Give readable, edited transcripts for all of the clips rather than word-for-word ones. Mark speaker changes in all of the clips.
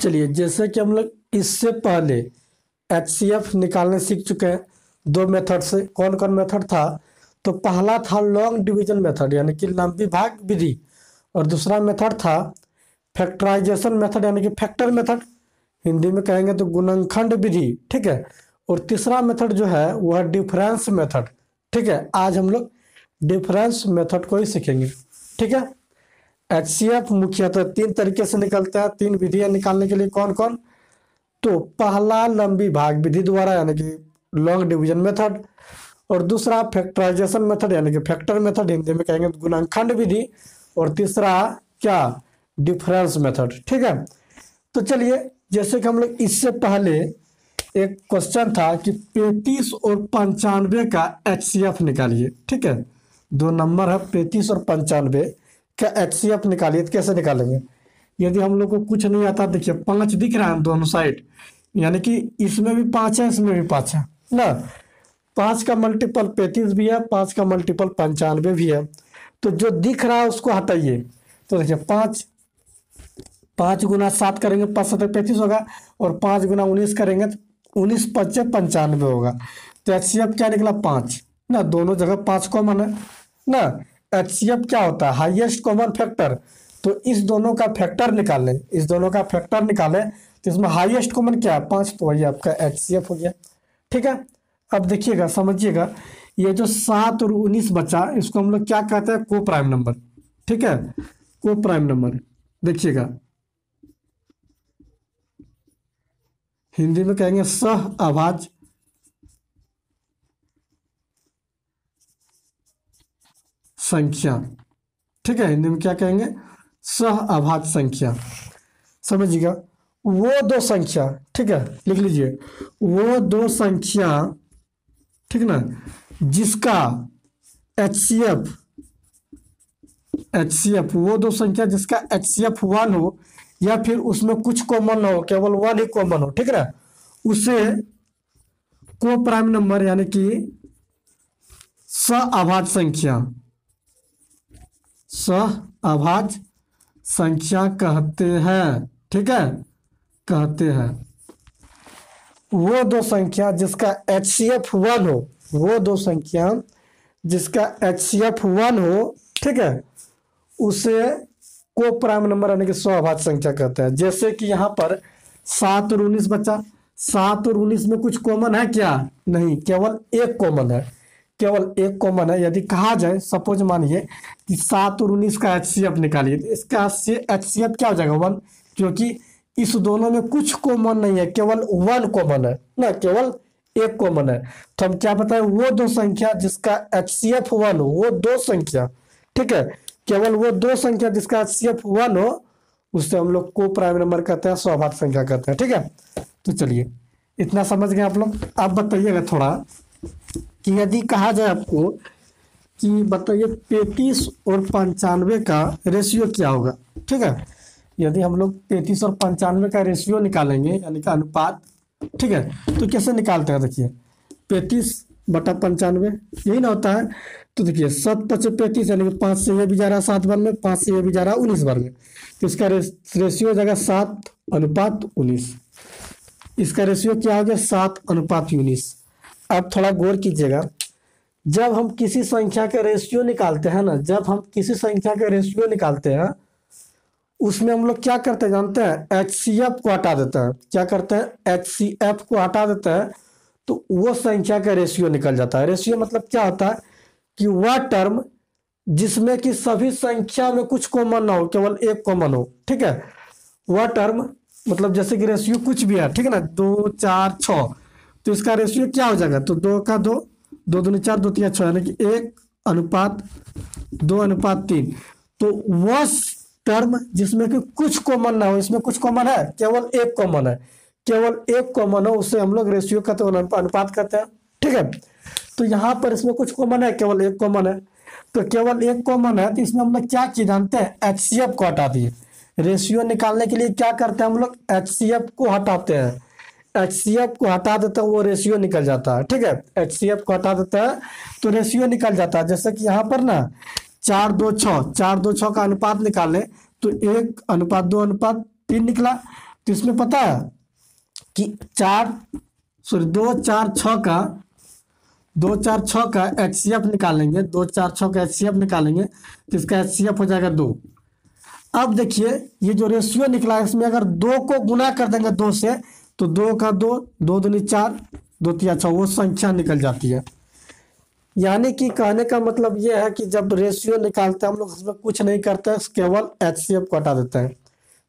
Speaker 1: चलिए, जैसे कि हम लोग इससे पहले एचसीएफ निकालने सीख चुके हैं दो मेथड से। कौन कौन मेथड था? तो पहला था लॉन्ग डिवीजन मेथड यानी कि लंबी भाग विधि, और दूसरा मेथड था फैक्टराइजेशन मेथड यानी कि फैक्टर मेथड, हिंदी में कहेंगे तो गुणनखंड विधि। ठीक है। और तीसरा मेथड जो है वह डिफरेंस मेथड। ठीक है, आज हम लोग डिफरेंस मेथड को ही सीखेंगे। ठीक है। एचसीएफ मुख्यतः तीन तरीके से निकलता है। तीन विधियां निकालने के लिए कौन कौन? तो पहला लंबी भाग विधि द्वारा यानी कि लॉन्ग डिवीजन मेथड, और दूसरा फैक्टराइजेशन मेथड यानी कि फैक्टर मेथड, हिंदी में कहेंगे गुणनखंड विधि, और तीसरा क्या? Difference method. ठीक है। तो चलिए, जैसे कि हम लोग इससे पहले एक क्वेश्चन था कि 35 और 95 का एचसीएफ निकालिए। ठीक है, दो नंबर है 35 और 95 का एचसीएफ निकालिए। तो कैसे निकालेंगे? यदि हम लोग को कुछ नहीं आता, देखिए 5 दिख रहा है दोनों साइड, यानी कि इसमें भी 5 है, इसमें भी 5 है ना। 5 का मल्टीपल 35 भी है, 5 का मल्टीपल 95 भी है। तो जो दिख रहा है उसको हटाइए। तो देखिए 5 गुना 7 करेंगे 5 7 35 होगा, और 5 गुना 19 करेंगे तो 19 5 95 होगा। तो एचसीएफ क्या निकला? 5 ना, दोनों जगह 5 कॉमन है ना। एचसीएफ क्या होता है? Highest common factor. तो इस दोनों का फैक्टर निकालें, इस दोनों का फैक्टर निकालें तो इसमें हाईएस्ट कॉमन क्या है? 5। तो वही आपका एचसीएफ हो गया। ठीक है। अब देखिएगा, समझिएगा, ये जो 7 और 19 बचा इसको हम लोग क्या कहते हैं? को प्राइम नंबर। ठीक है, को प्राइम नंबर। देखिएगा, हिंदी में कहेंगे सह अभाज्य संख्या। ठीक है, हिंदी में क्या कहेंगे? सह अभाज्य संख्या। समझिएगा, वो दो संख्या, ठीक है, लिख लीजिए, वो दो संख्या, ठीक ना, जिसका एचसीएफ वो दो संख्या जिसका एचसीएफ 1 हो या फिर उसमें कुछ कॉमन ना हो, केवल 1 ही कॉमन हो, ठीक है ना, उसे को प्राइम नंबर यानी कि सहअभाज्य संख्या कहते हैं। ठीक है, कहते हैं वो दो संख्या जिसका एचसीएफ 1 हो, वो दो संख्या जिसका एचसीएफ 1 हो, ठीक है, उसे को प्राइम नंबर यानी कि सहअभाज्य संख्या कहते हैं। जैसे कि यहाँ पर 7 और 19 बचा, 7 और 19 में कुछ कॉमन है क्या? नहीं, केवल एक कॉमन है, केवल एक कॉमन है। यदि कहा जाए, सपोज मानिए कि 7 और 19 का एचसीएफ निकालिए, तो इसका एचसीएफ क्या हो जाएगा? 1, क्योंकि इस दोनों में कुछ कॉमन नहीं है, केवल 1 कॉमन है ना, केवल एक कॉमन है। तो हम क्या बताएं? वो दो संख्या जिसका एचसीएफ 1 हो, वो दो संख्या, ठीक है, केवल वो दो संख्या जिसका एचसीएफ 1 हो, उससे हम लोग को प्राइम नंबर कहते हैं, सहअभाज्य संख्या कहते हैं। ठीक है, तो चलिए, इतना समझ गए आप लोग। आप बताइएगा थोड़ा कि यदि कहा जाए आपको कि बताइए 33 और 95 का रेशियो क्या होगा। ठीक है, यदि हम लोग 33 और 95 का रेशियो निकालेंगे यानी कि अनुपात, ठीक है, तो कैसे निकालते हैं? देखिए 35/95 यही ना होता है। तो देखिए 7 5 35 यानी कि 5 से ये भी जा रहा है 7 बार में, 5 से ये भी जा रहा है 19 बार में, तो इसका रेशियो हो जाएगा 7:19। इसका रेशियो क्या हो गया? 7:19। अब थोड़ा गौर कीजिएगा, जब हम किसी संख्या का रेशियो निकालते हैं ना, जब हम किसी संख्या का रेशियो निकालते हैं, उसमें हम लोग क्या करते हैं जानते हैं? एचसीएफ को हटा देते हैं। क्या करते हैं? एचसीएफ को हटा देते हैं, तो वो संख्या का रेशियो निकल जाता है। रेशियो मतलब क्या होता है कि वह टर्म जिसमें कि सभी संख्या में कुछ कॉमन ना हो, केवल एक कॉमन हो, ठीक है, वह टर्म, मतलब जैसे कि रेशियो कुछ भी है, ठीक है ना, 2 4 6, तो इसका रेशियो क्या हो जाएगा? तो 2 का 2, 2 दूनी 4, 2 3 6, यानी कि 1:2:3। तो वह टर्म जिसमें कि कुछ कॉमन ना हो, इसमें कुछ कॉमन है, केवल एक कॉमन है, केवल एक कॉमन हो, उससे हम लोग रेशियो कहते हैं, अनुपात कहते हैं। ठीक है, तो यहाँ पर इसमें कुछ कॉमन है, केवल एक कॉमन है, तो केवल एक कॉमन है, तो इसमें हम लोग क्या किए जानते हैं? एचसीएफ को हटा दिए। रेशियो निकालने के लिए क्या करते हैं हम लोग? एचसीएफ को हटाते हैं। एचसीएफ को हटा देते हैं, वो रेशियो निकल जाता है। ठीक है, एचसीएफ को हटा देता है तो रेशियो निकल जाता है। जैसे कि यहाँ पर ना 4:2:6 का अनुपात निकालें तो 1:2:3 निकला, तो तो इसमें पता है कि 2 4 6 का HCF निकालेंगे, 2 4 6 का HCF निकालेंगे तो इसका HCF हो जाएगा 2। अब देखिए ये जो रेशियो निकला है इसमें अगर 2 को गुना कर देंगे 2 से तो 2 का 2, 2 दूनी 4, 2 तिया 6, वो संख्या निकल जाती है। यानी कि कहने का मतलब ये है कि जब रेशियो निकालते हैं हम लोग उसमें कुछ नहीं करते हैं, केवल HCF को हटा देते हैं।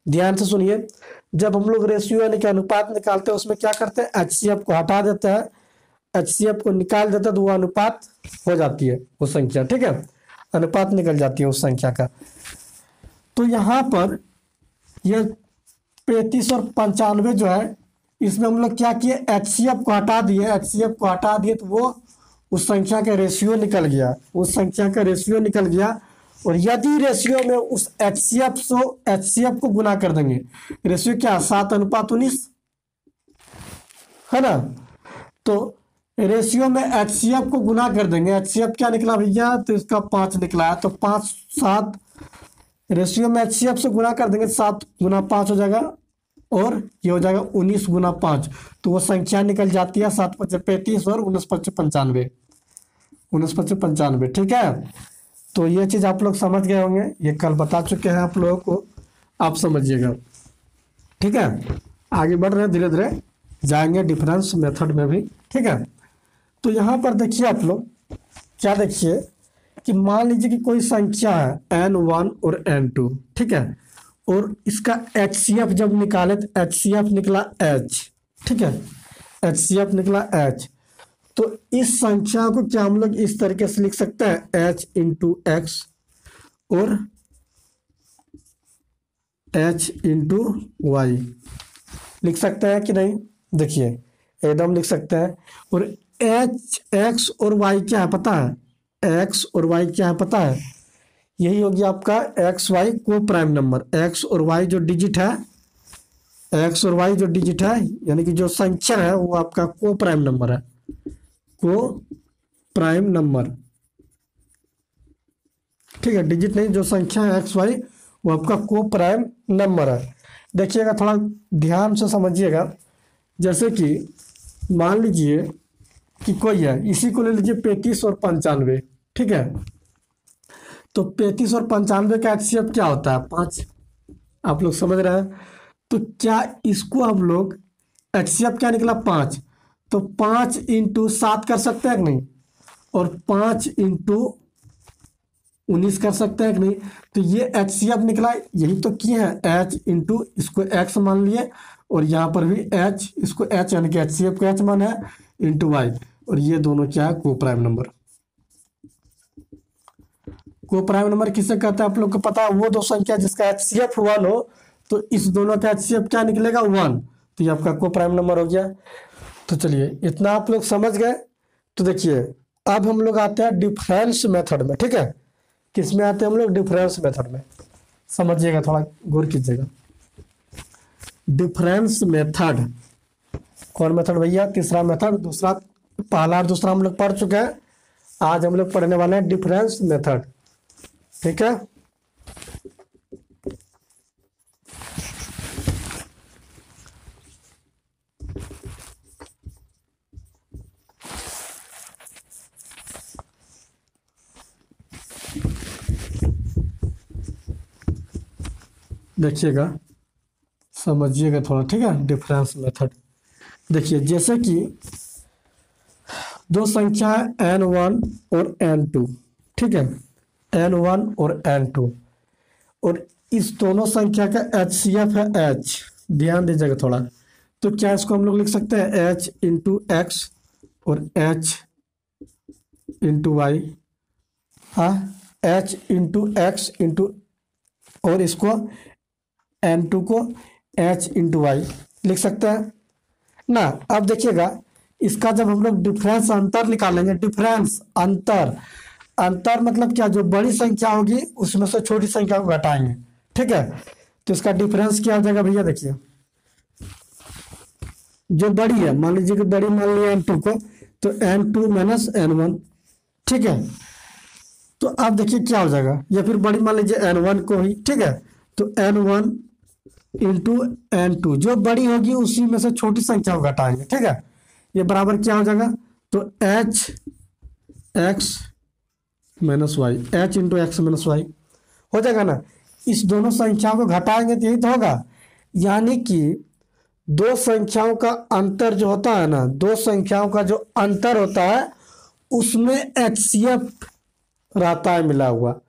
Speaker 1: ध्यान से सुनिए, जब हम लोग रेशियो यानी कि अनुपात निकालते हैं उसमें क्या करते हैं, HCF को हटा देते हैं, HCF को निकाल देते हैं तो वो अनुपात हो जाती है वो संख्या, ठीक है, अनुपात निकल जाती है उस संख्या का। तो यहाँ पर ये 35 और 95 जो है इसमें हम लोग क्या किए, HCF को हटा दिए, HCF को हटा दिए तो वो उस संख्या का रेशियो निकल गया, उस संख्या का रेशियो निकल गया। और यदि रेशियो में उस HCF को गुना कर देंगे, रेशियो क्या 7:19 है ना, तो रेशियो में HCF को गुना कर देंगे, HCF क्या निकला भैया, तो इसका 5 निकला है, तो 5 7 रेशियो में HCF से गुना कर देंगे, 7 गुना 5 हो जाएगा और ये हो जाएगा 19 गुना 5, तो वो संख्या निकल जाती है 7 × 5 = 35 और 19 × 5 = 95, 19 × 5 = 95, ठीक है। तो ये चीज़ आप लोग समझ गए होंगे, ये कल बता चुके हैं आप लोगों को, आप समझिएगा, ठीक है। आगे बढ़ रहे हैं, धीरे धीरे जाएंगे डिफरेंस मेथड में भी, ठीक है। तो यहाँ पर देखिए आप लोग क्या देखिए कि मान लीजिए कि कोई संख्या है n1 और n2, ठीक है, और इसका HCF जब निकाले तो HCF निकला h, ठीक है, HCF निकला h। तो इस संख्या को क्या हम लोग इस तरीके से लिख सकते हैं, h × x और h × y लिख सकते हैं कि नहीं, देखिए एकदम लिख सकते हैं। और x और y क्या है पता है, x और y क्या है पता है, यही होगी आपका XY को प्राइम नंबर, x और y जो डिजिट है, x और y जो डिजिट है यानी कि जो संख्या है वो आपका को प्राइम नंबर है, को प्राइम नंबर, ठीक है, डिजिट नहीं, जो संख्या है XY वो आपका को प्राइम नंबर है। देखिएगा थोड़ा ध्यान से समझिएगा, जैसे कि मान लीजिए कि कोई है, इसी को ले लीजिए 35 और 95, ठीक है, तो 35 और 95 का HCF क्या होता है 5, आप लोग समझ रहे हैं। तो क्या इसको हम लोग HCF क्या निकला 5, तो 5 × 7 कर सकते हैं कि नहीं, और 5 × 19 कर सकते हैं कि नहीं, तो ये HCF निकला, यही तो किए हैं, h × इसको x मान लिए और यहाँ पर भी h, इसको h यानी कि HCF को h मान है × y, और ये दोनों क्या है को प्राइम नंबर। को प्राइम नंबर किसे कहते हैं आप लोग को पता है, वो दो संख्या जिसका HCF 1 हो तो इस दोनों का HCF क्या निकलेगा 1, तो ये आपका को प्राइम नंबर हो गया। तो चलिए इतना आप लोग समझ गए। तो देखिए अब हम लोग आते हैं डिफरेंस मेथड में, ठीक है, किस में आते हैं हम लोग, डिफरेंस मेथड में, समझिएगा, थोड़ा गौर कीजिएगा। डिफरेंस मेथड, कौन मेथड भैया, तीसरा मेथड, दूसरा, पहला और दूसरा हम लोग पढ़ चुके हैं, आज हम लोग पढ़ने वाले हैं डिफरेंस मेथड, ठीक है। देखिएगा, समझिएगा थोड़ा, ठीक है। डिफरेंस मेथड देखिए, जैसे कि दो संख्या है n1 और n2, ठीक है, n1 और n2, और इस दोनों संख्या का HCF है h, ध्यान दीजिएगा थोड़ा। तो क्या इसको हम लोग लिख सकते हैं h × x और h × y, हाँ, h × x और इसको n2 को h × y लिख सकते हैं ना। अब देखिएगा इसका जब हम लोग डिफरेंस अंतर निकालेंगे, डिफरेंस अंतर, अंतर मतलब क्या, जो बड़ी संख्या होगी उसमें से छोटी संख्या को घटाएंगे, ठीक है। तो इसका डिफरेंस क्या हो जाएगा भैया, देखिए जो बड़ी है, मान लीजिए कि बड़ी मान लिया n2 को, तो n2 - n1, ठीक है। तो अब देखिए क्या हो जाएगा, या फिर बड़ी मान लीजिए n1 को ही, ठीक है, तो n1 इंटू n2, जो बड़ी होगी उसी में से छोटी संख्या को घटाएंगे, ठीक है। ये बराबर क्या हो जाएगा, तो H x minus y, H into x minus y हो जाएगा ना। इस दोनों संख्याओं को घटाएंगे तो यही तो होगा, यानी कि दो संख्याओं का अंतर जो होता है ना, दो संख्याओं का जो अंतर होता है उसमें एचसीएफ रहता है मिला हुआ।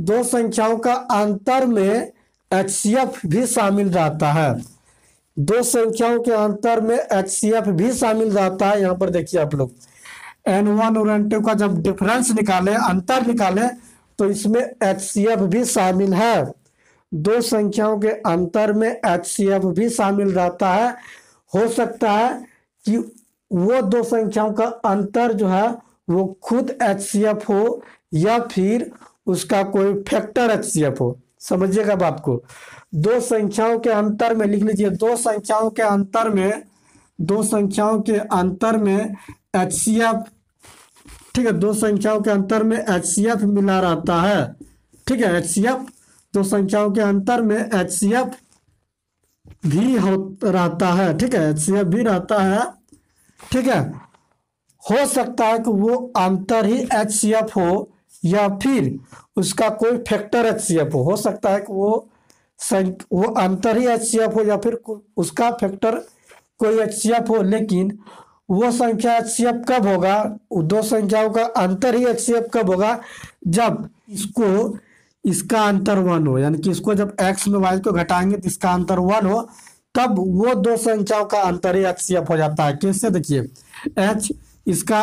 Speaker 1: दो संख्याओं का अंतर में एचसीएफ भी शामिल रहता है, दो संख्याओं के अंतर में एचसीएफ भी शामिल रहता है। यहाँ पर देखिए आप लोग, n1 और n2 का जब डिफरेंस निकाले, अंतर निकाले, तो इसमें एचसीएफ भी शामिल है। दो संख्याओं के अंतर में एचसीएफ भी शामिल रहता है। हो सकता है कि वो दो संख्याओं का अंतर जो है वो खुद एचसीएफ हो या फिर उसका कोई फैक्टर एचसीएफ हो। समझिएगा बात को, दो संख्याओं के अंतर में लिख लीजिए, दो संख्याओं के अंतर में, दो संख्याओं के अंतर में एचसीएफ, ठीक है, दो संख्याओं के अंतर में एचसीएफ मिला रहता है, ठीक है। एचसीएफ, दो संख्याओं के अंतर में एचसीएफ भी रहता है, ठीक है, एचसीएफ भी रहता है, ठीक है। हो सकता है कि वो अंतर ही एचसीएफ हो या फिर उसका कोई फैक्टर एचसीएफ हो सकता है कि वो अंतर ही एचसीएफ हो या फिर उसका फैक्टर कोई एचसीएफ हो, लेकिन वो संख्या एचसीएफ कब होगा, दो संख्याओं का अंतर ही एचसीएफ कब होगा, जब इसका अंतर 1 हो, यानी कि इसको जब x में y को घटाएंगे तो इसका अंतर 1 हो, तब वो दो संख्याओं का अंतर ही एचसीएफ हो जाता है। कैसे, देखिए h इसका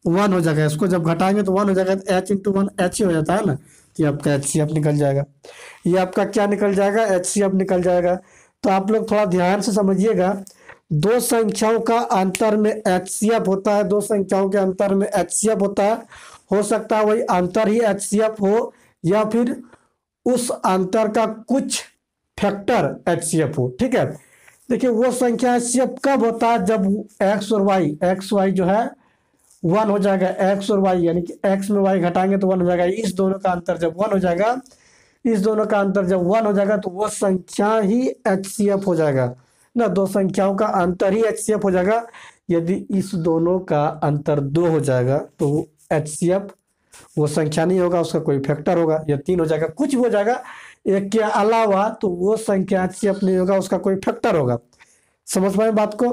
Speaker 1: 1 हो जाएगा, इसको जब घटाएंगे तो 1 हो जाएगा, तो h इंटू 1 h ही हो जाता है ना, तो ये आपका एचसीएफ निकल जाएगा। ये आपका क्या निकल जाएगा, एचसीएफ निकल जाएगा। तो आप लोग थोड़ा ध्यान से समझिएगा, दो संख्याओं का अंतर में एचसीएफ होता है, दो संख्याओं के अंतर में एचसीएफ होता है। हो सकता है वही अंतर ही एचसीएफ हो या फिर उस अंतर का कुछ फैक्टर एचसीएफ हो, ठीक है। देखिए वो संख्या एचसीएफ कब होता है, जब एक्स और वाई, एक्स वाई जो है 1 हो जाएगा, एक्स और वाई यानी कि एक्स में वाई घटाएंगे तो 1 हो जाएगा। इस दोनों का अंतर जब 1 हो जाएगा, इस दोनों का अंतर जब 1 हो जाएगा तो वो संख्या ही एचसीएफ हो जाएगा ना, दो संख्याओं का अंतर ही एचसीएफ हो जाएगा। यदि इस दोनों का अंतर 2 हो जाएगा तो वो एचसीएफ वो संख्या नहीं होगा, उसका कोई फैक्टर होगा, या 3 हो जाएगा, कुछ भी हो जाएगा एक के अलावा, तो वो संख्या एचसीएफ नहीं होगा, उसका कोई फैक्टर होगा। समझ पाए बात को,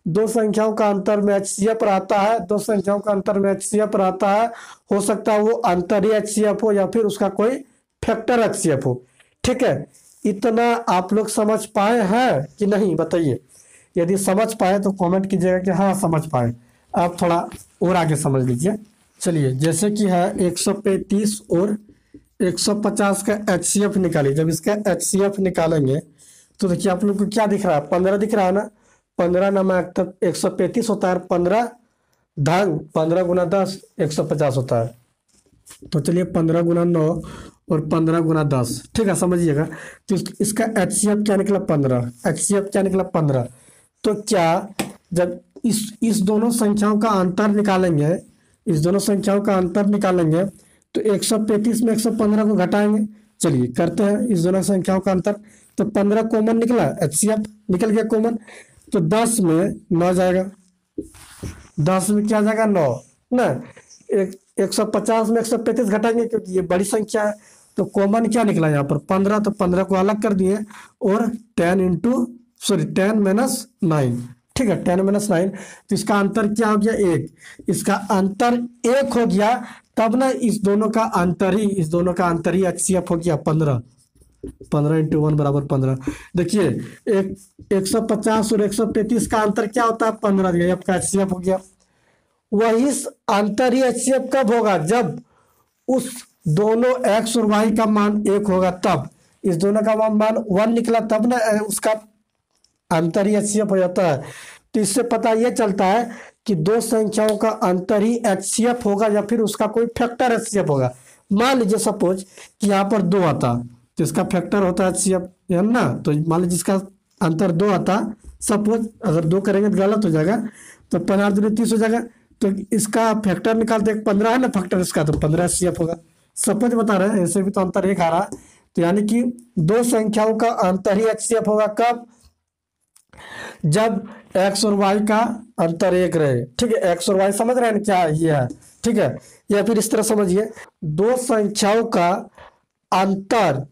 Speaker 1: दो संख्याओं का अंतर में एचसीएफ रहता है, दो संख्याओं का अंतर में एचसीएफ रहता है। हो सकता है वो अंतर ही एचसीएफ हो या फिर उसका कोई फैक्टर एचसीएफ हो, ठीक है। इतना आप लोग समझ पाए हैं कि नहीं, बताइए। यदि समझ पाए तो कमेंट कीजिएगा कि हाँ समझ पाए। आप थोड़ा और आगे समझ लीजिए। चलिए, जैसे कि है 135 और 150 का एचसीएफ निकालिए। जब इसका एचसीएफ निकालेंगे तो देखिए आप लोग को क्या दिख रहा है, 15 दिख रहा है ना, 15 नमक तक 135 होता है, 15 धन 15 गुना 10 150 होता है। तो चलिए 15 गुना 9 और 15 गुना 10, ठीक है, समझिएगा। तो इसका एचसीएफ क्या निकला, 15, एचसीएफ क्या निकला 15। तो क्या जब इस दोनों संख्याओं का अंतर निकालेंगे, इस दोनों संख्याओं का अंतर निकालेंगे तो 135 में 115 को घटाएंगे। चलिए करते हैं इस दोनों संख्याओं का अंतर। तो 15 कॉमन निकला, एचसीएफ निकल गया कॉमन, तो 10 में 9 जाएगा, 10 में क्या जाएगा 9 ना। 150 में 135 घटाएंगे क्योंकि ये बड़ी संख्या है, तो कॉमन क्या निकला यहाँ पर 15, तो 15 को अलग कर दिए और 10 माइनस 9, ठीक है, 10 माइनस 9। तो इसका अंतर क्या हो गया 1, इसका अंतर 1 हो गया, तब ना इस दोनों का अंतर ही एचसीएफ हो गया 15, 15 इंटू 1 बराबर 15। देखिए 150 और 135 का अंतर क्या होता है 15 दिया, आपका एचसीएफ हो गया। वही अंतर ही एचसीएफ कब होगा, जब उस दोनों एक्स और वाई का मान 1 होगा, तब इस दोनों का मान 1 निकला, तब ना उसका अंतर ही एचसीएफ हो जाता है। तो इससे पता यह चलता है कि दो संख्याओं का अंतर ही एचसीएफ होगा या फिर उसका कोई फैक्टर एचसीएफ होगा। मान लीजिए सपोज कि यहाँ पर 2 आता तो इसका फैक्टर होता है एचसीएफ, है ना। तो मान लीजिए इसका अंतर 2 आता, सपोज अगर 2 करेंगे तो गलत हो जाएगा, तो 15 दूनी 30 हो जाएगा, तो इसका फैक्टर निकालते 15 है ना फैक्टर इसका, तो 15 एचसीएफ होगा। सपोज बता रहे हैं, ऐसे भी तो अंतर 1 आ रहा है, तो यानी कि दो संख्याओं का अंतर ही एचसीएफ होगा कब, जब एक्स और वाई का अंतर एक रहे। ठीक है, एक्स और वाई समझ रहे हैं क्या ये है। ठीक है, या फिर इस तरह समझिए, दो संख्याओं का अंतर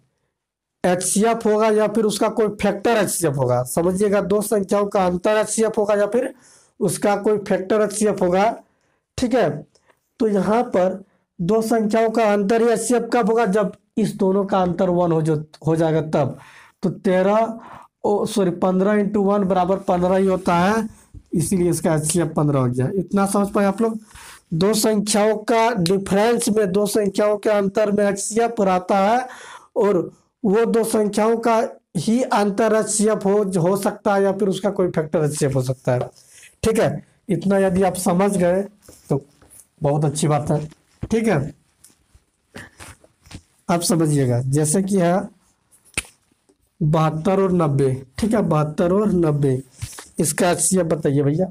Speaker 1: एचसीएफ होगा या फिर उसका कोई फैक्टर एचसीएफ होगा। समझिएगा, दो संख्याओं का अंतर एचसीएफ होगा या फिर उसका कोई फैक्टर एचसीएफ होगा। ठीक है, तो यहाँ पर दो संख्याओं का अंतर ही एचसीएफ कब होगा, जब इस दोनों का अंतर 1 हो जाएगा तब। तो 15 इंटू 1 बराबर 15 ही होता है, इसीलिए इसका एचसीएफ 15 हो गया। इतना समझ पाए आप लोग। दो संख्याओं का डिफरेंस में, दो संख्याओं के अंतर में एचसीएफ रहता है, और वो दो संख्याओं का ही अंतर एचसीएफ हो सकता है या फिर उसका कोई फैक्टर एचसीएफ हो सकता है। ठीक है, इतना यदि आप समझ गए तो बहुत अच्छी बात है। ठीक है, अब समझिएगा, जैसे कि है 72 और 90। ठीक है, 72 और 90 इसका एचसीएफ बताइए भैया।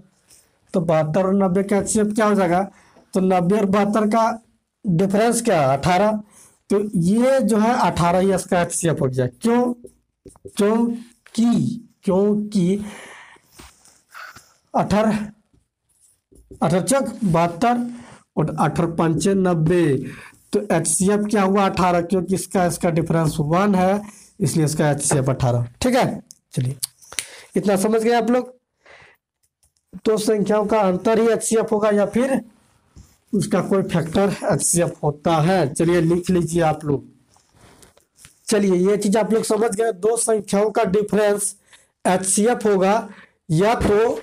Speaker 1: तो 72 और 90 का एचसीएफ क्या हो जाएगा, तो 90 और 72 का डिफरेंस क्या है 18, तो ये जो है 18 ही इसका एचसीएफ हो गया। क्यों, क्योंकि 18 चौक 72 और 18 पंचे 90, तो एचसीएफ क्या हुआ 18, क्योंकि इसका डिफरेंस 1 है, इसलिए इसका एचसीएफ 18। ठीक है, चलिए इतना समझ गए आप लोग। तो संख्याओं का अंतर ही एचसीएफ होगा या फिर उसका कोई फैक्टर एचसीएफ होता है। चलिए लिख लीजिए आप लोग। चलिए ये चीज आप लोग समझ गए, दो संख्याओं का डिफरेंस एचसीएफ होगा या तो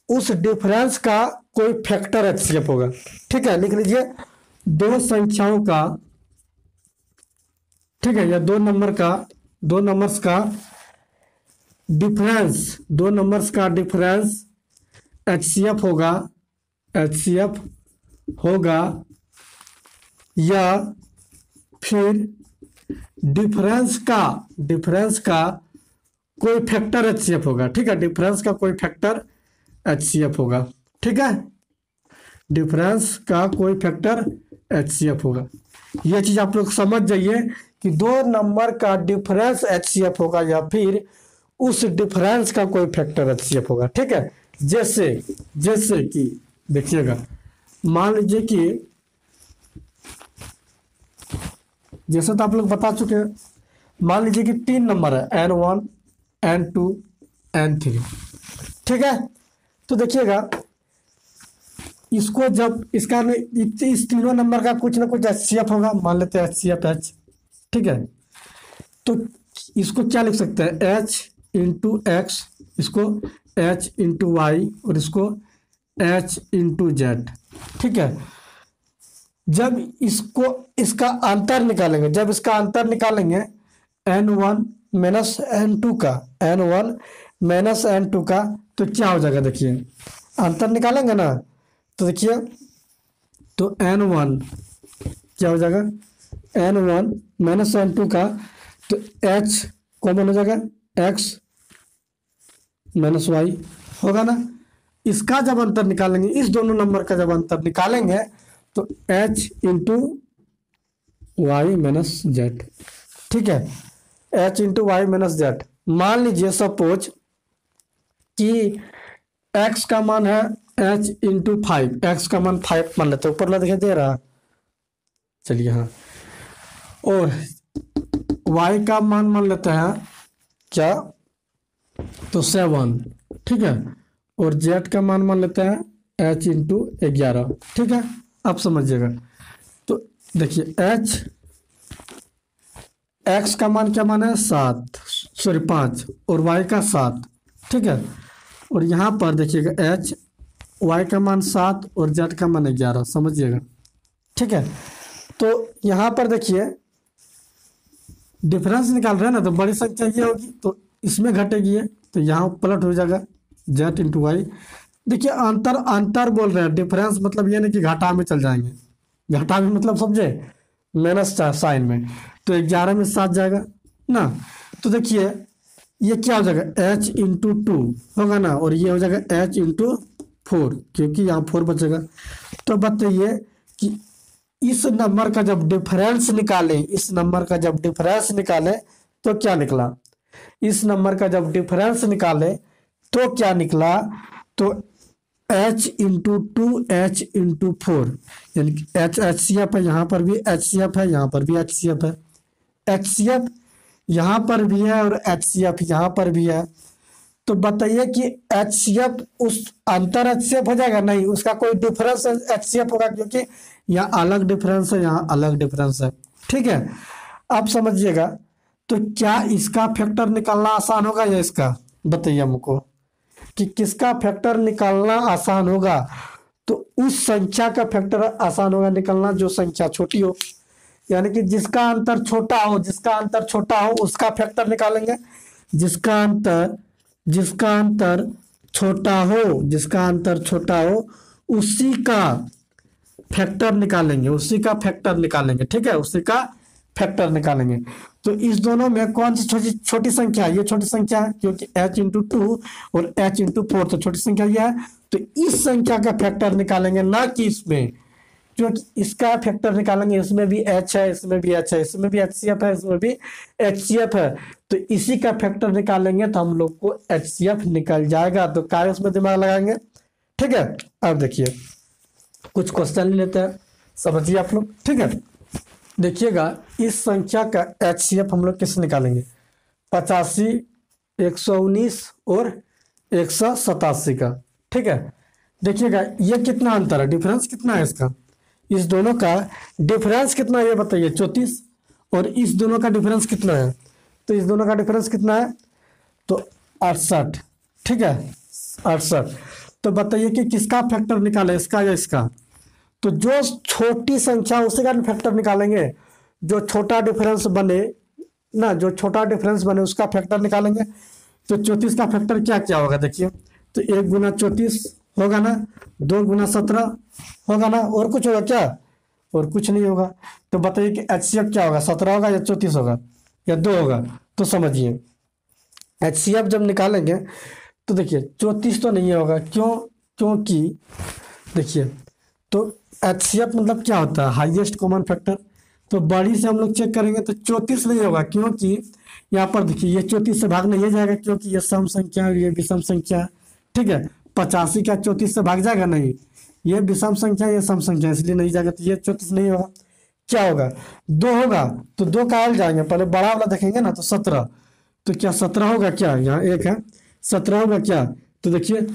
Speaker 1: उस डिफरेंस का कोई फैक्टर एचसीएफ होगा। ठीक है, लिख लीजिए, दो संख्याओं का, ठीक है, या दो नंबर्स का डिफरेंस, दो नंबर्स का डिफरेंस एचसीएफ होगा या फिर डिफरेंस का कोई फैक्टर एचसीएफ होगा। ठीक है, डिफरेंस का कोई फैक्टर एचसीएफ होगा। ठीक है, डिफरेंस का कोई फैक्टर एचसीएफ होगा। यह चीज आप लोग समझ जाइए कि दो नंबर का डिफरेंस एचसीएफ होगा या फिर उस डिफरेंस का कोई फैक्टर एचसीएफ होगा। ठीक है, जैसे कि देखिएगा, मान लीजिए कि जैसे तो आप लोग बता चुके हैं, मान लीजिए कि 3 नंबर है N1 N2 N3। ठीक है, तो देखिएगा, इसको जब इसका इस तीनों नंबर का कुछ ना कुछ एचसीएफ होगा, मान लेते हैं एचसीएफ H। ठीक है, तो इसको क्या लिख सकते हैं, H इंटू एक्स, इसको H इंटू वाई और इसको H इंटू जेड। ठीक है, जब इसका अंतर निकालेंगे, N1 माइनस N2 का, N1 माइनस N2 का, तो क्या हो जाएगा, देखिए अंतर निकालेंगे ना, तो देखिए, तो N1 क्या हो जाएगा, N1 माइनस N2 का, तो H कॉमन हो जाएगा, X माइनस वाई होगा ना। इसका जब अंतर निकालेंगे, इस दोनों नंबर का जब अंतर निकालेंगे, तो H into y minus z. ठीक है, H into y minus z. मान लीजिए सपोज कि x का मान है H इंटू 5, एक्स का मान 5 मान लेते हैं, ऊपर दिखाई दे रहा। चलिए हाँ, और y का मान लेते हैं क्या, तो 7। ठीक है, और z का मान लेते हैं H इंटू 11। ठीक है, आप समझिएगा। तो देखिए x का मान क्या मान है 5 और y का 7। ठीक है, और यहाँ पर देखिएगा H, y का मान 7 और z का मान 11, समझिएगा। ठीक है, तो यहाँ पर देखिए डिफरेंस निकाल रहे हैं ना, तो बड़ी संख्या ये होगी तो इसमें घटेगी, तो यहाँ पलट हो जाएगा z इंटू वाई। देखिए अंतर बोल रहे हैं, डिफरेंस मतलब ये नहीं कि घाटा में चल जाएंगे, घाटा में मतलब समझे माइनस साइन में, तो 11 में 7 जाएगा ना। तो देखिए ये क्या हो जाएगा, H इंटू 2 होगा ना, और ये हो जाएगा H इंटू 4, क्योंकि यहाँ 4 बचेगा। तो बताइए कि इस नंबर का जब डिफरेंस निकालें, इस नंबर का जब डिफरेंस निकालें तो क्या निकला, इस नंबर का जब डिफरेंस निकालें तो क्या निकला, तो h into two H into four, यानी कि एच एच सी एफ है, यहाँ पर भी एच सी एफ है, यहाँ पर भी एच सी एफ है, एच सी एफ यहाँ पर भी है और एच सी एफ यहाँ पर भी है। तो बताइए कि एच सी एफ उस अंतर एच सी एफ हो जाएगा, नहीं, उसका कोई डिफरेंस एच सी एफ होगा, क्योंकि यहाँ अलग डिफरेंस है, यहाँ अलग डिफरेंस है। ठीक है, अब समझिएगा, तो क्या इसका फैक्टर निकालना आसान होगा या इसका, बताइए हमको कि किसका फैक्टर निकालना आसान होगा। तो उस संख्या का फैक्टर आसान होगा निकालना जो संख्या छोटी हो, यानी कि जिसका अंतर छोटा हो, जिसका अंतर छोटा हो उसका फैक्टर निकालेंगे, जिसका अंतर छोटा हो, जिसका अंतर छोटा हो उसी का फैक्टर निकालेंगे, उसी का फैक्टर निकालेंगे। ठीक है, उसी का फैक्टर निकालेंगे। तो इस दोनों में कौन सी छोटी छोटी संख्या है, ये छोटी संख्या है, क्योंकि h इंटू टू और h इंटू फोर, तो छोटी संख्या ये है। तो इस संख्या का फैक्टर निकालेंगे, ना कि इसमें, क्योंकि इसका फैक्टर निकालेंगे, इसमें भी h है, इसमें भी h है, इसमें भी HCF है, इसमें भी HCF है, तो इसी का फैक्टर निकालेंगे तो हम लोग को HCF निकल जाएगा। तो कार्य उसमें दिमाग लगाएंगे। ठीक है, अब देखिए कुछ क्वेश्चन लेते हैं, समझिए आप लोग। ठीक है, देखिएगा, इस संख्या का HCF हम लोग किससे निकालेंगे, 85, 119 और 187 का। ठीक है, देखिएगा ये कितना अंतर है, डिफरेंस कितना है इसका, इस दोनों का डिफरेंस कितना है ये बताइए, 34, और इस दोनों का डिफरेंस कितना है, तो इस दोनों का डिफरेंस कितना है, तो 68। ठीक है, 68। तो बताइए कि किसका फैक्टर निकाले, इसका या इसका, तो जो छोटी संख्या उसी का फैक्टर निकालेंगे, जो छोटा डिफरेंस बने ना, जो छोटा डिफरेंस बने उसका फैक्टर निकालेंगे। तो 34 का फैक्टर क्या क्या होगा, देखिए, तो 1 गुना 34 होगा ना, 2 गुना 17 होगा ना, और कुछ होगा क्या, और कुछ नहीं होगा। तो बताइए कि HCF क्या होगा, 17 होगा या 34 होगा या 2 होगा। तो समझिए HCF जब निकालेंगे तो देखिए 34 तो नहीं होगा, क्यों, क्योंकि देखिए, तो HCF मतलब क्या होता है, हाईएस्ट कॉमन फैक्टर। तो बड़ी से हम लोग चेक करेंगे तो 34 नहीं होगा, क्योंकि यहाँ पर देखिए ये 34 से भाग नहीं जाएगा, क्योंकि ये सम संख्या और ये विषम संख्या है। ठीक है, 85 का 34 से भाग जाएगा नहीं, ये विषम संख्या ये सम संख्या, इसलिए नहीं जाएगा, तो ये 34 नहीं होगा। क्या होगा, 2 होगा, तो 2 का आल जाएंगे, पहले बड़ा वाला देखेंगे ना, तो 17, तो क्या 17 होगा क्या, यहाँ 1 है, 17 होगा क्या, तो देखिए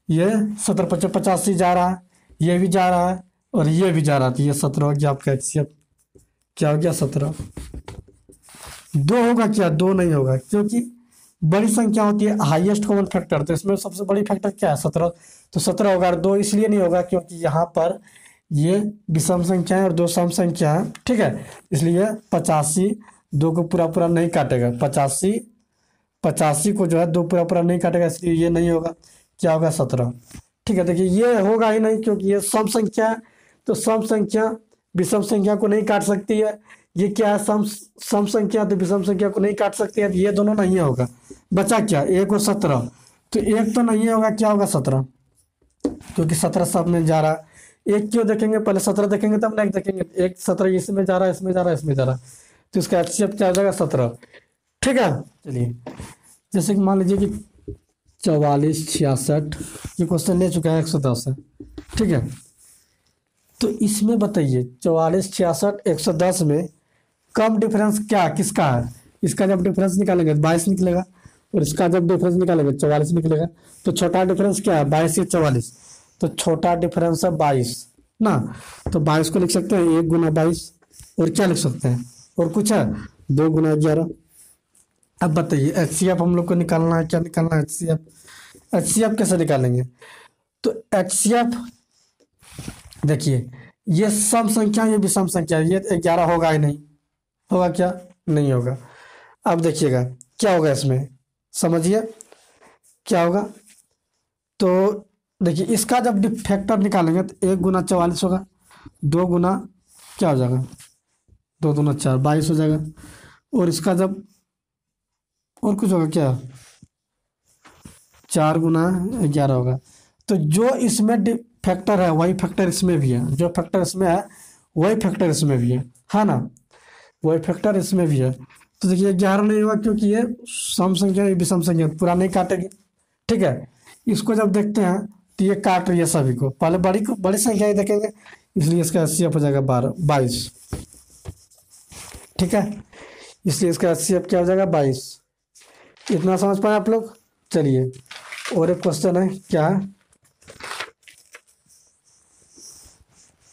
Speaker 1: ये 17 × 85 जा रहा है, ये भी जा रहा है और ये भी जा रहा था, ये 17 हो गया आपका HCF। क्या हो गया, 17। 2 होगा क्या, 2 नहीं होगा, क्योंकि बड़ी संख्या होती है हाईएस्ट कॉमन फैक्टर, तो इसमें सबसे बड़ी फैक्टर क्या है, 17, तो 17 होगा। 2 इसलिए नहीं होगा क्योंकि यहाँ पर ये विषम संख्या है और 2 सम संख्या है। ठीक है, इसलिए 85 2 को पूरा पूरा नहीं काटेगा, 85 को जो है 2 पूरा पूरा नहीं काटेगा, इसलिए ये नहीं होगा। क्या होगा, 17। ठीक है, देखिए ये होगा ही नहीं, क्योंकि ये सम संख्या है, तो सम संख्या विषम संख्या को नहीं काट सकती है। ये क्या है, सम संख्या, तो विषम संख्या को नहीं काट सकती है, ये दोनों नहीं होगा। बचा क्या, 1 और 17, तो 1 तो नहीं होगा, क्या होगा, 17, क्योंकि 17 सब में जा रहा है। 1 क्यों देखेंगे, पहले 17 देखेंगे तब ना 1 देखेंगे, 1 17 इसमें जा रहा है, इसमें जा रहा है, इसमें जा रहा है, तो इसका HCF क्या हो जाएगा, 17। ठीक है, चलिए, जैसे कि मान लीजिए कि 44 66, ये क्वेश्चन ले चुका है, 110 है। ठीक है, तो इसमें बताइए 44 66 110 में कम डिफरेंस क्या किसका है, इसका जब डिफरेंस निकालेंगे 22 निकलेगा, और इसका जब डिफरेंस निकालेंगे 44 निकलेगा। तो छोटा डिफरेंस क्या है, 22 या 44, तो छोटा डिफरेंस है 22 ना, तो 22 को लिख सकते हैं 1 गुना 22, और क्या लिख सकते हैं, और कुछ है, 2 गुना 11। अब बताइए HCF हम लोग को निकालना है, क्या निकालना है, HCF कैसे निकालेंगे, तो HCF देखिए, ये सम संख्या, ये विषम संख्या, ये 11 होगा ही नहीं, होगा क्या, नहीं होगा। अब देखिएगा क्या होगा इसमें, समझिए क्या होगा। तो देखिए इसका जब फैक्टर निकालेंगे तो 1 गुना 44 होगा, 2 गुना क्या हो जाएगा, 2 दूना 4 22 हो जाएगा, और इसका जब और कुछ होगा क्या, 4 गुना 11 होगा। तो जो इसमें फैक्टर है वही फैक्टर इसमें भी है, जो फैक्टर इसमें है वही फैक्टर इसमें भी है ना, वही फैक्टर इसमें भी है। तो देखिए 11 नहीं हुआ क्योंकि ये सम संख्या, ये विषम संख्या, पूरा नहीं काटेगी। ठीक है, इसको जब देखते हैं तो ये काट रही है सभी को, पहले बड़ी संख्या ही देखेंगे, इसलिए इसका HCF हो जाएगा 22। ठीक है, इसलिए इसका HCF क्या हो जाएगा 22। इतना समझ पाए आप लोग। चलिए और एक क्वेश्चन है, क्या है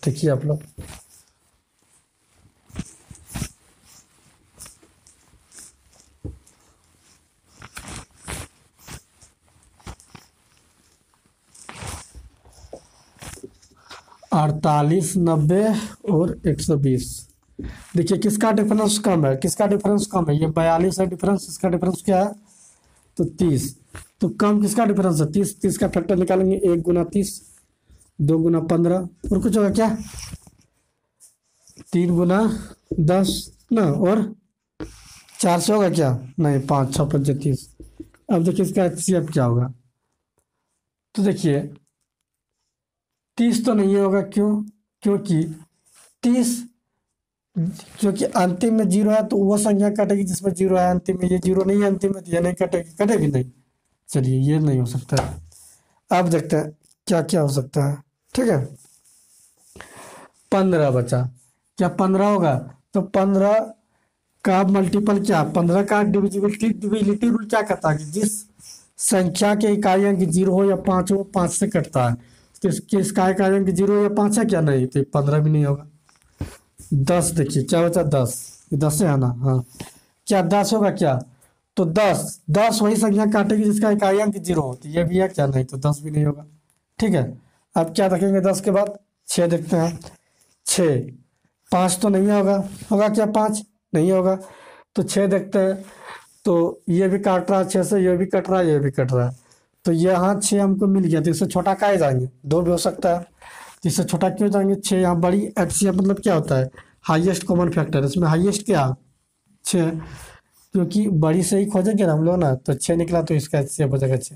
Speaker 1: देखिए आप लोग। अड़तालीस, 90 और 120। देखिए किसका डिफरेंस कम है, किसका डिफरेंस कम है, ये 42 है डिफरेंस, इसका डिफरेंस क्या है तो 30। तो कम किसका डिफरेंस है 30, 30 का फैक्टर निकालेंगे, 1 गुना 30, 2 गुना 15, और कुछ होगा क्या 3 गुना 10 ना, और 4 से होगा क्या, नहीं 5 6 5 30। अब देखिए इसका HCF क्या होगा, तो देखिए 30 तो नहीं होगा, क्यों, क्योंकि 30, क्योंकि अंतिम में 0 है तो वो संख्या कटेगी जिसमें 0 है अंतिम में, ये 0 नहीं है अंतिम में तो ये नहीं कटेगी, कटेगी नहीं। चलिए ये नहीं हो सकता है। अब देखते हैं क्या क्या हो सकता है। ठीक है, 15 बचा, क्या 15 होगा, तो 15 का मल्टीपल क्या, 15 का डिविजिबिलिटी रूल क्या कहता है कि जिस संख्या के इकाई अंक 0 हो या 5 हो, 5 से कटता है। तो इसके इसका इकाई अंक 0 या 5 है क्या, नहीं, तो 15 भी नहीं होगा। 10 देखिए क्या बचा 10, ये 10 है ना, हाँ, क्या 10 होगा क्या, तो 10 वही संख्या काटेगी जिसका इकाई अंक 0 हो, तो ये भी है क्या, नहीं, तो 10 भी नहीं होगा। ठीक है, अब क्या देखेंगे 10 के बाद 6 देखते हैं, 6, 5 तो नहीं होगा, होगा क्या 5, नहीं होगा, तो 6 देखते हैं, तो ये भी काट रहा है 6 से, ये भी कट रहा है, ये भी कट रहा है, तो यहाँ 6 हमको मिल गया, तो इससे छोटा का जाएंगे 2 भी हो सकता है, तो इससे छोटा क्यों जाएंगे 6, यहाँ बड़ी HCF मतलब क्या होता है हाईएस्ट कॉमन फैक्टर, इसमें हाईएस्ट क्या 6, क्योंकि बड़ी से ही खोजेंगे ना हम लोग ना, तो 6 निकला तो इसका HCF हो जाएगा 6।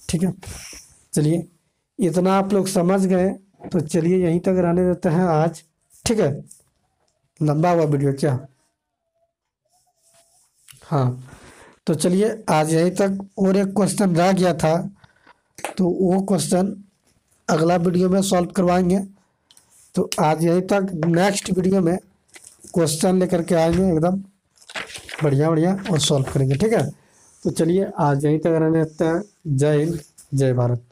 Speaker 1: ठीक है, चलिए इतना आप लोग समझ गए, तो चलिए यहीं तक रहने देते हैं आज। ठीक है, लंबा हुआ वीडियो क्या, हाँ, तो चलिए आज यहीं तक, और एक क्वेश्चन रह गया था तो वो क्वेश्चन अगला वीडियो में सॉल्व करवाएंगे। तो आज यहीं तक, नेक्स्ट वीडियो में क्वेश्चन लेकर के आएंगे एकदम बढ़िया बढ़िया और सॉल्व करेंगे। ठीक है, तो चलिए आज यहीं तक रहने देते हैं। जय हिंद, जय भारत।